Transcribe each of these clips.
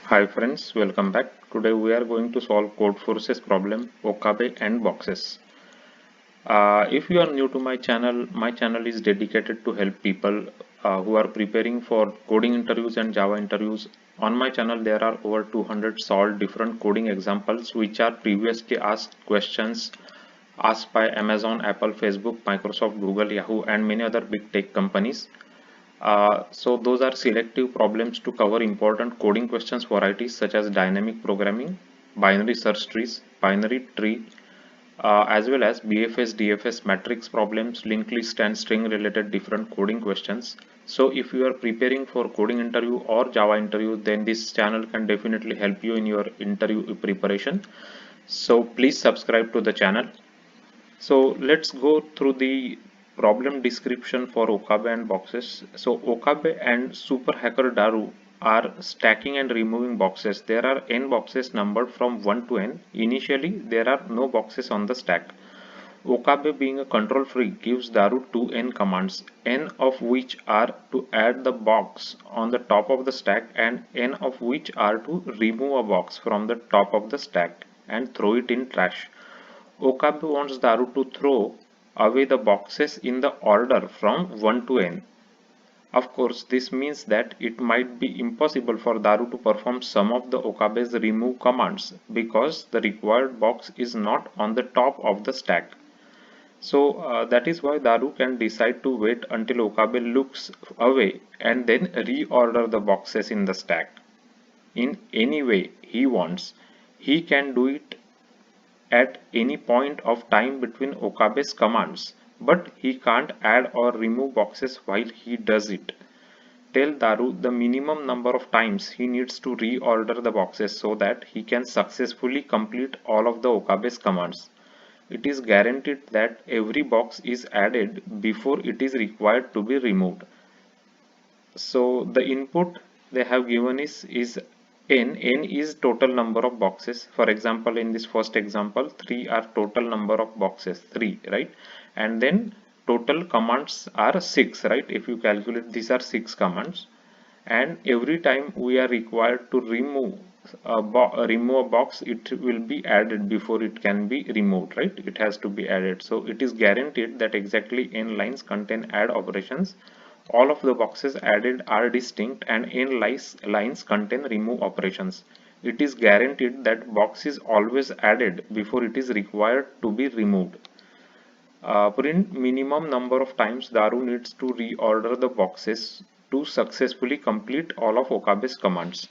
Hi friends, welcome back. Today we are going to solve code forces problem, Okabe and boxes. If you are new to my channel is dedicated to help people who are preparing for coding interviews and Java interviews. On my channel there are over 200 solved different coding examples which are previously asked questions asked by Amazon, Apple, Facebook, Microsoft, Google, Yahoo and many other big tech companies. So those are selective problems to cover important coding questions varieties such as dynamic programming, binary search trees, binary tree, as well as BFS, DFS, matrix problems, linked list and string related different coding questions. So if you are preparing for coding interview or Java interview, then this channel can definitely help you in your interview preparation. So please subscribe to the channel. So let's go through the problem description for Okabe and boxes. So Okabe and Super Hacker Daru are stacking and removing boxes. There are n boxes numbered from 1 to n. Initially, there are no boxes on the stack. Okabe, being a control freak, gives Daru two n commands, n of which are to add the box on the top of the stack and n of which are to remove a box from the top of the stack and throw it in trash. Okabe wants Daru to throw away the boxes in the order from 1 to n. Of course, this means that it might be impossible for Daru to perform some of the Okabe's remove commands because the required box is not on the top of the stack. So that is why Daru can decide to wait until Okabe looks away and then reorder the boxes in the stack. In any way he wants, he can do it at any point of time between Okabe's commands, but he can't add or remove boxes while he does it. Tell Daru the minimum number of times he needs to reorder the boxes so that he can successfully complete all of the Okabe's commands. It is guaranteed that every box is added before it is required to be removed. So the input they have given is n is total number of boxes. For example, in this first example, 3 are total number of boxes, 3, right? And then total commands are 6, right? If you calculate, these are 6 commands, and every time we are required to remove a box, it will be added before it can be removed, right? It has to be added. So it is guaranteed that exactly n lines contain add operations. All of the boxes added are distinct and n lines contain remove operations. It is guaranteed that box is always added before it is required to be removed. Print minimum number of times Daru needs to reorder the boxes to successfully complete all of Okabe's commands.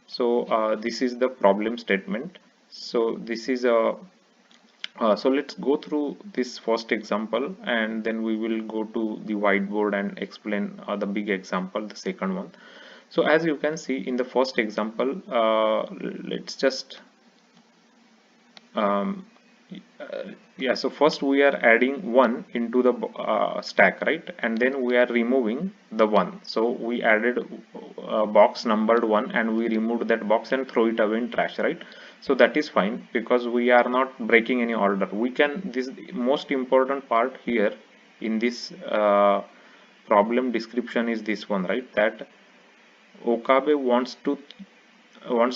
So this is the problem statement. So this is a so let's go through this first example and then we will go to the whiteboard and explain the big example, the second one. So as you can see in the first example, let's just um, yeah, so first we are adding 1 into the stack, right? And then we are removing the 1. So we added a box numbered 1 and we removed that box and throw it away in trash, right? So that is fine because we are not breaking any order. We can, this most important part here in this problem description is this one, right? That Okabe wants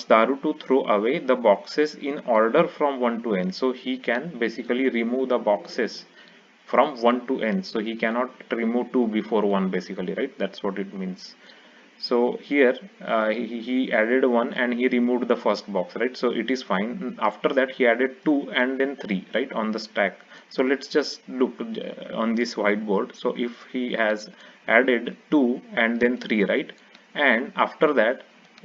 Daru to throw away the boxes in order from 1 to n. So he can basically remove the boxes from 1 to n. So he cannot remove 2 before 1 basically, right? That's what it means. So here he added 1 and he removed the first box, right? So it is fine. After that he added 2 and then 3, right, on the stack. So let's just look on this whiteboard. So if he has added 2 and then 3, right, and after that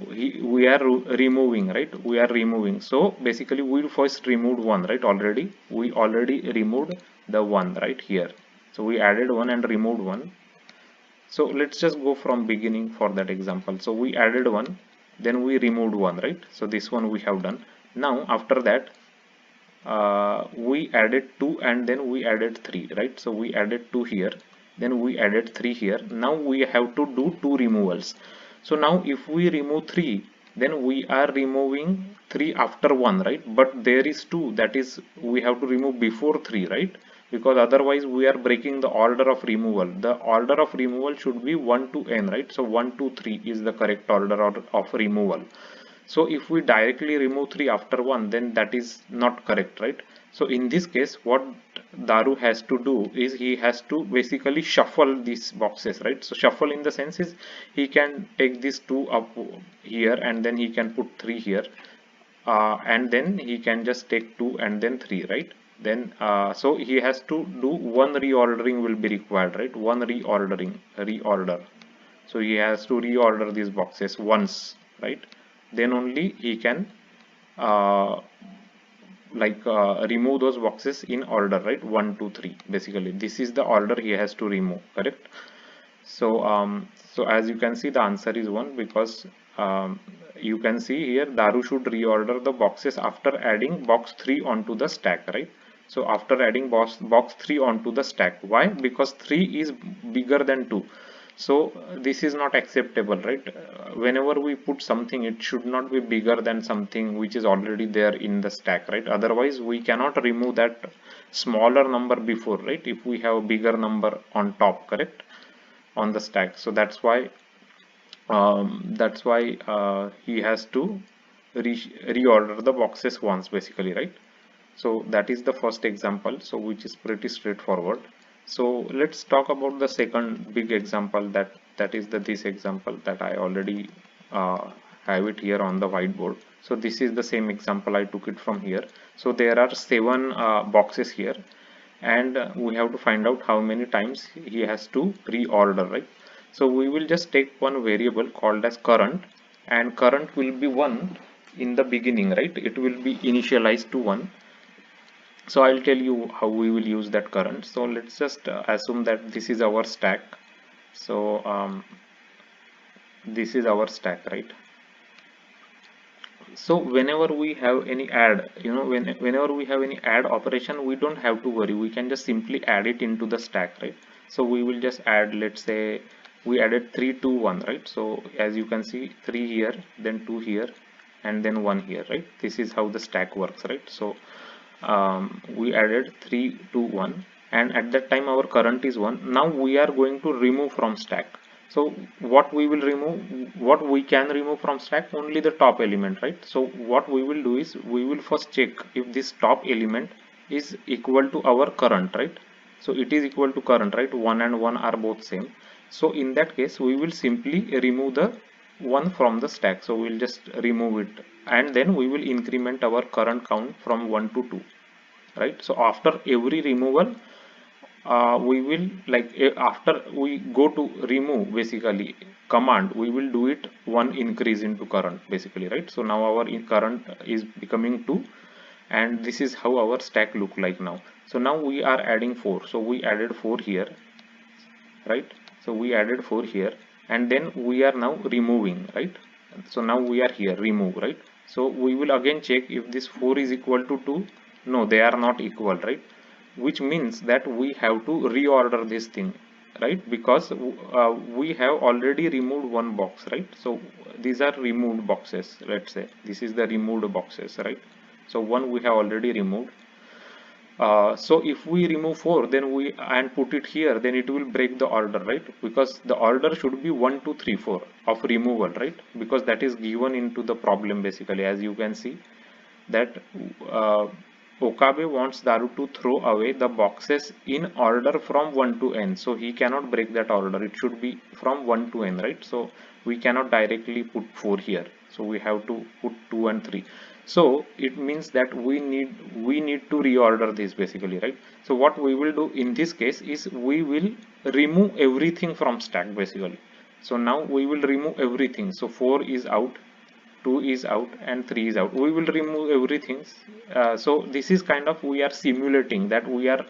we are removing, right, we are removing. So basically we first removed 1, right? Already we already removed the 1 right here. So we added 1 and removed 1. So let's just go from beginning for that example. So we added 1, then we removed 1, right? So this one we have done. Now after that we added 2 and then we added 3, right? So we added 2 here, then we added 3 here. Now we have to do 2 removals. So now if we remove 3, then we are removing 3 after 1, right? But there is 2, that is we have to remove before 3, right? Because otherwise we are breaking the order of removal. The order of removal should be 1 to n, right? So 1 2 3 is the correct order of removal. So if we directly remove 3 after 1, then that is not correct, right? So in this case, what Daru has to do is he has to basically shuffle these boxes, right? So shuffle in the sense is he can take these 2 up here and then he can put 3 here, and then he can just take 2 and then 3, right? Then so he has to do one reordering will be required, right? One reorder. So he has to reorder these boxes once, right? Then only he can uh, remove those boxes in order, right? 1 2 3, basically this is the order he has to remove, correct? So so as you can see, the answer is 1, because you can see here Daru should reorder the boxes after adding box 3 onto the stack, right? So after adding box 3 onto the stack, why? Because 3 is bigger than 2. So this is not acceptable, right? Whenever we put something, it should not be bigger than something which is already there in the stack, right? Otherwise we cannot remove that smaller number before, right? If we have a bigger number on top, correct, on the stack. So that's why he has to reorder the boxes once, basically, right? So that is the first example, so which is pretty straightforward. So let's talk about the second big example, that is this example that I already have it here on the whiteboard. So this is the same example, I took it from here. So there are 7 boxes here, and we have to find out how many times he has to reorder, right? So we will just take one variable called as current, and current will be 1 in the beginning, right? It will be initialized to 1. So I'll tell you how we will use that current. So let's just assume that this is our stack. So this is our stack, right? So whenever we have any add, whenever we have any add operation, we don't have to worry, we can just simply add it into the stack, right? So we will just add, let's say we added 3 to 1, right? So as you can see, 3 here, then 2 here, and then 1 here, right? This is how the stack works, right? So we added 3 to 1, and at that time our current is 1. Now we are going to remove from stack. So what we will remove, what we can remove from stack? Only the top element, right? So what we will do is we will first check if this top element is equal to our current, right? So it is equal to current, right? 1 and 1 are both same. So in that case we will simply remove the 1 from the stack. So we'll just remove it, and then we will increment our current count from 1 to 2, right? So after every removal, we will after we go to remove, basically command, we will do it 1 increase into current, basically, right? So now our current is becoming 2, and this is how our stack look like now. So now we are adding 4. So we added 4 here, right? So we added 4 here, and then we are now removing, right? So now we are here remove, right? So we will again check if this 4 is equal to 2. No, they are not equal, right? Which means that we have to reorder this thing, right? Because we have already removed one box, right? So these are removed boxes, let's say this is the removed boxes, right? So one we have already removed. So if we remove 4, then we and put it here, then it will break the order, right? Because the order should be 1 2 3 4 of removal, right? Because that is given into the problem, basically. As you can see that Okabe wants Daru to throw away the boxes in order from 1 to n. So he cannot break that order. It should be from 1 to n, right? So we cannot directly put 4 here. So we have to put 2 and 3. So it means that we need to reorder this, basically, right? So what we will do in this case is we will remove everything from stack, basically. So now we will remove everything. So 4 is out, 2 is out, and 3 is out. We will remove everything. So this is kind of, we are simulating that we are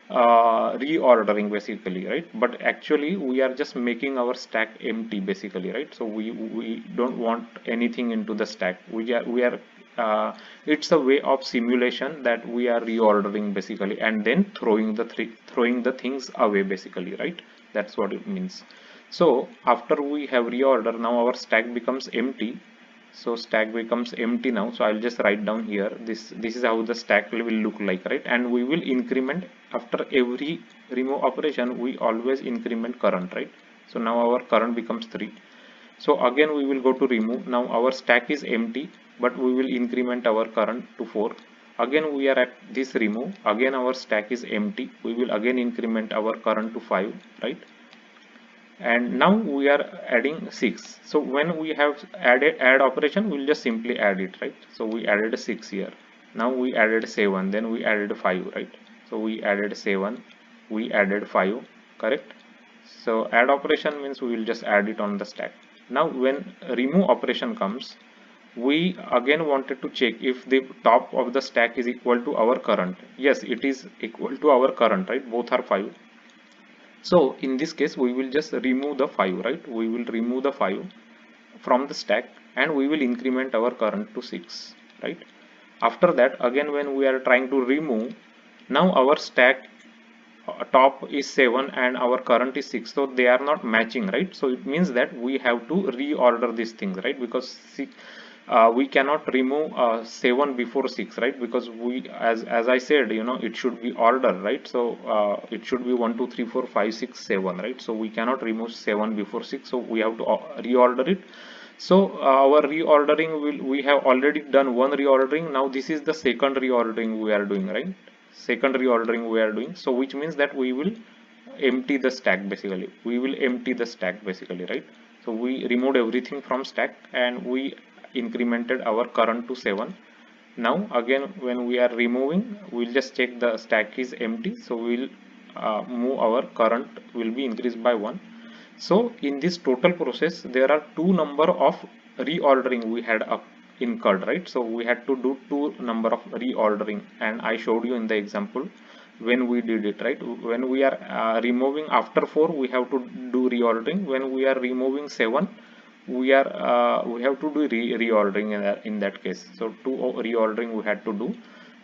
reordering, basically, right? But actually we are just making our stack empty, basically, right? So we don't want anything into the stack. We are it's a way of simulation that we are reordering, basically, and then throwing the things away, basically, right? That's what it means. So after we have reordered, now our stack becomes empty. So stack becomes empty now. So I'll just write down here, this is how the stack will look like, right? And we will increment after every remove operation. We always increment current, right? So now our current becomes 3, So again we will go to remove. Now our stack is empty, but we will increment our current to 4. Again we are at this remove. Again our stack is empty. We will again increment our current to 5, right? And now we are adding 6. So when we have added add operation, we'll just simply add it, right? So we added 6 here. Now we added 7, then we added 5, right? So we added 7, we added 5, correct? So add operation means we will just add it on the stack. Now when remove operation comes, we again wanted to check if the top of the stack is equal to our current. Yes, it is equal to our current, right? Both are 5. So in this case we will just remove the 5, right? We will remove the 5 from the stack and we will increment our current to 6, right? After that, again when we are trying to remove, now our stack top is 7 and our current is 6, so they are not matching, right? So it means that we have to reorder these things, right? Because we cannot remove 7 before 6, right? Because we, as I said, it should be order, right? So it should be 1 2 3 4 5 6 7, right? So we cannot remove 7 before 6, so we have to reorder it. So our reordering we have already done one reordering. Now this is the second reordering we are doing, right? Second reordering we are doing. So which means that we will empty the stack basically. We will empty the stack basically, right? So we removed everything from stack and we incremented our current to 7. Now again when we are removing, we'll just check the stack is empty. So we'll move our current will be increased by 1. So in this total process, there are two number of reordering we had incurred, right? So we had to do two number of reordering, and I showed you in the example when we did it, right? When we are removing after 4, we have to do reordering. When we are removing 7, we have to do reordering in that case. So two reordering we had to do.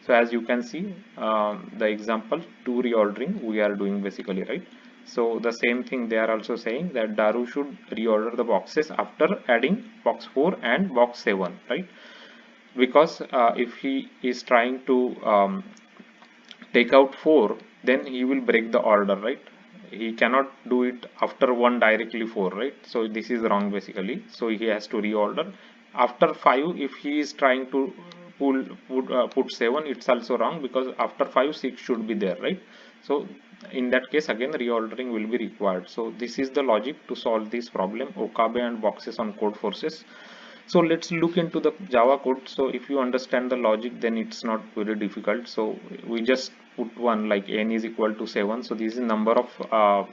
So as you can see, the example, two reordering we are doing basically, right? So the same thing they are also saying that Daru should reorder the boxes after adding box 4 and box 7, right? Because if he is trying to take out 4, then he will break the order, right? He cannot do it after 1 directly 4, right? So this is wrong basically. So he has to reorder. After 5, if he is trying to put 7, it's also wrong, because after 5 6 should be there, right? So in that case again reordering will be required. So this is the logic to solve this problem, Okabe and boxes on Codeforces. So let's look into the Java code. So if you understand the logic, then it's not very difficult. So we just put one like n is equal to 7. So this is number of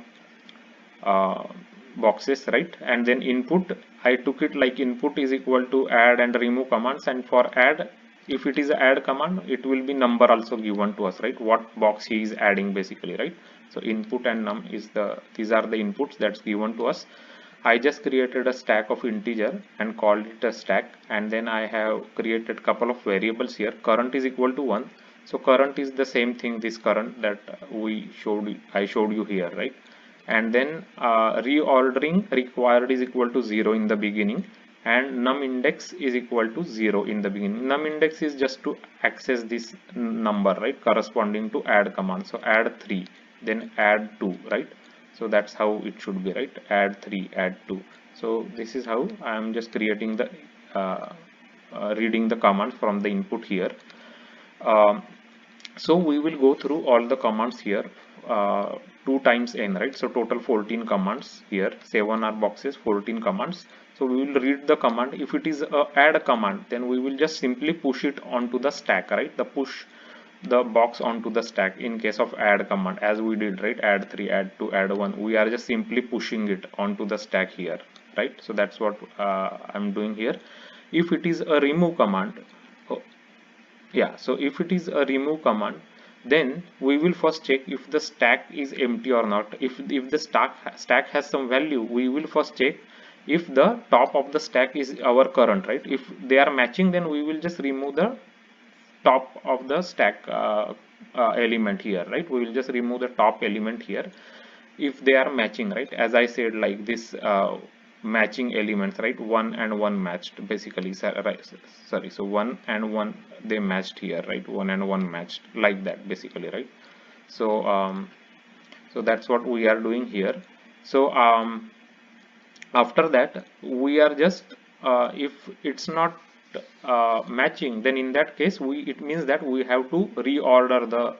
boxes, right? And then input, I took it like input is equal to add and remove commands, and for add, if it is a add command, it will be number also given to us, right? What box he is adding basically, right? So input and num is these are the inputs that's given to us. I just created a stack of integer and called it a stack, and then I have created couple of variables here. Current is equal to 1. So current is the same thing, this current that I showed you here, right? And then reordering required is equal to 0 in the beginning, and num index is equal to 0 in the beginning. Num index is just to access this number, right, corresponding to add command. So add 3, then add 2, right? So that's how it should be, right? Add 3, add 2. So this is how I am just creating the reading the commands from the input here. So we will go through all the commands here, 2 times n, right? So total 14 commands here, 7 are boxes, 14 commands. So we will read the command. If it is a add command, then we will just simply push it onto the stack, right? The push the box onto the stack in case of add command, as we did, right? Add 3, add 2, add 1. We are just simply pushing it onto the stack here, right? So that's what I'm doing here. If it is a remove command, yeah, so if it is a remove command, then we will first check if the stack is empty or not. If the stack has some value, we will first check if the top of the stack is our current, right? If they are matching, then we will just remove the top of the stack element here, right? We will just remove the top element here if they are matching, right? As I said, like this matching elements, right? 1 and 1 matched basically, sorry, so 1 and 1 they matched here, right? 1 and 1 matched, like that basically, right? So so that's what we are doing here. So After that we are just if it's not matching, then in that case it means that we have to reorder the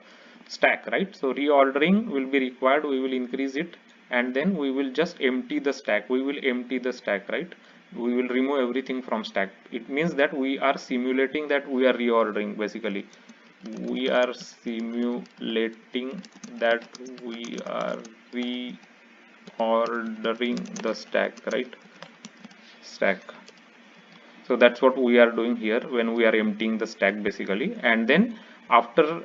stack, right? So reordering will be required. We will increase it, and then we will just empty the stack. We will empty the stack, right? We will remove everything from stack. It means that we are simulating that we are reordering. Basically we are simulating that we are reordering the stack, right? Stack. So that's what we are doing here when we are emptying the stack basically. And then after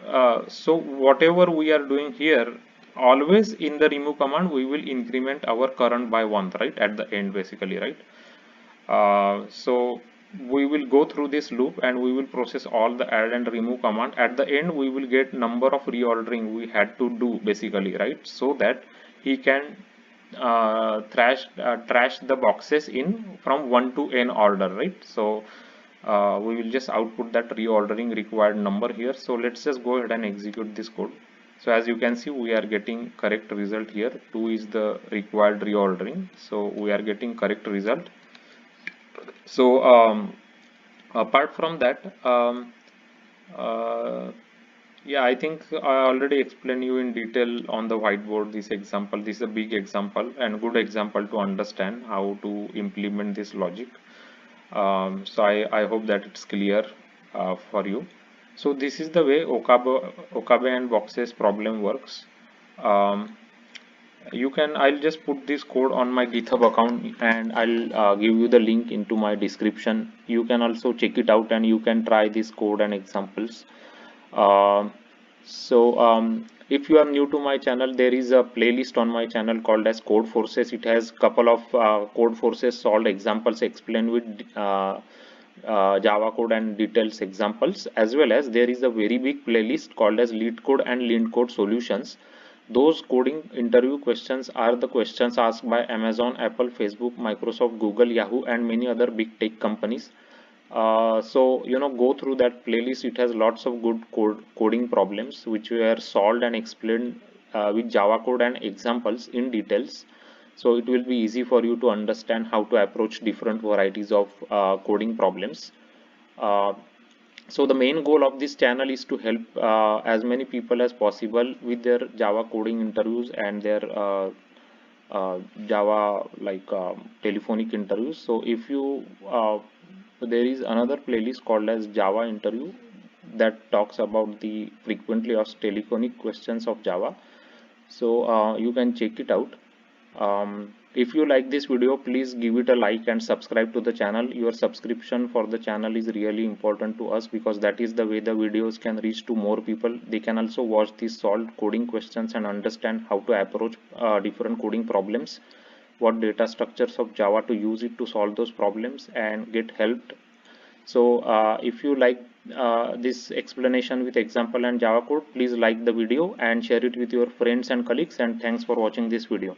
so whatever we are doing here, always in the remove command we will increment our current by 1, right, at the end basically, right? So we will go through this loop and we will process all the add and remove command. At the end we will get number of reordering we had to do basically, right? So that he can trash the boxes in from 1 to n order, right? So we will just output that reordering required number here. So let's just go ahead and execute this code. So as you can see, we are getting correct result here. 2 is the required reordering, so we are getting correct result. So apart from that, uh, yeah, I think I already explained you in detail on the whiteboard this example. This is a big example and good example to understand how to implement this logic. So I hope that it's clear for you. So this is the way Okabe and boxes problem works. Um, I'll just put this code on my GitHub account, and I'll give you the link into my description. You can also check it out and you can try this code and examples. So if you are new to my channel, there is a playlist on my channel called as Code Forces. It has couple of Code Forces solved examples explained with Java code and details examples, as well as there is a very big playlist called as Lead Code and Lean Code Solutions. Those coding interview questions are the questions asked by Amazon, Apple, Facebook, Microsoft, Google, Yahoo, and many other big tech companies. So go through that playlist. It has lots of good coding problems which were solved and explained with Java code and examples in details. So it will be easy for you to understand how to approach different varieties of coding problems. Uh, so the main goal of this channel is to help as many people as possible with their Java coding interviews and their Java telephonic interviews. So if you there is another playlist called as Java interview that talks about the frequently asked telephonic questions of Java. So you can check it out. If you like this video, please give it a like and subscribe to the channel. Your subscription for the channel is really important to us, because that is the way the videos can reach to more people. They can also watch these solved coding questions and understand how to approach different coding problems, what data structures of Java to use it to solve those problems, and get helped. So if you like this explanation with example and Java code, please like the video and share it with your friends and colleagues, and thanks for watching this video.